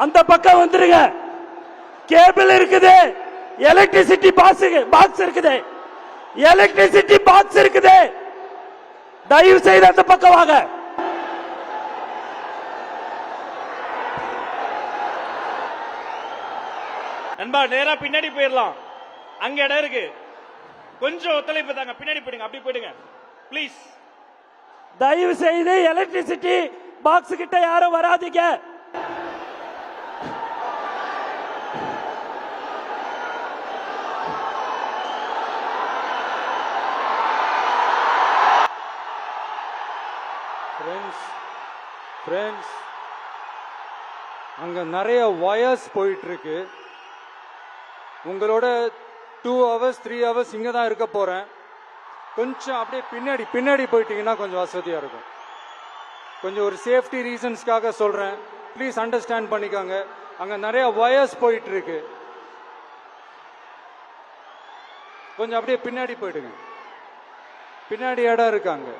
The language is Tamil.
அந்த பக்கம் வந்துருங்க. கேபிள் இருக்குது, எலக்ட்ரிசிட்டி பாக்ஸ் இருக்குது, எலக்ட்ரிசிட்டி பாக்ஸ் இருக்குது. தயவு செய்து அந்த பக்கம் வாங்க. நண்பா நேரா பின்னாடி போயிடலாம். அங்க இடம் இருக்கு, கொஞ்சம் ஒத்துழைப்பு தாங்க. பின்னாடி போயிடுங்க, அப்படி போயிடுங்க ப்ளீஸ். தயவு செய்து எலக்ட்ரிசிட்டி பாக்ஸ் கிட்ட யாரும் வராதீங்க. ஃப்ரெண்ட்ஸ், அங்க நிறைய வயர்ஸ் போயிட்டு இருக்கு. உங்களோட 2 hours 3 hours இங்க தான் இருக்க போறேன். கொஞ்சம் அப்படியே பின்னாடி போயிட்டீங்கன்னா கொஞ்சம் வசதியா இருக்கும். கொஞ்சம் ஒரு சேஃப்டி ரீசன்ஸ்க்காக சொல்றேன், ப்ளீஸ் அண்டர்ஸ்டாண்ட் பண்ணிக்கோங்க. அங்க நிறைய வயர்ஸ் போயிட்டு இருக்கு. கொஞ்சம் அப்படியே பின்னாடி போயிடுங்க, பின்னாடி இடம் இருக்காங்க.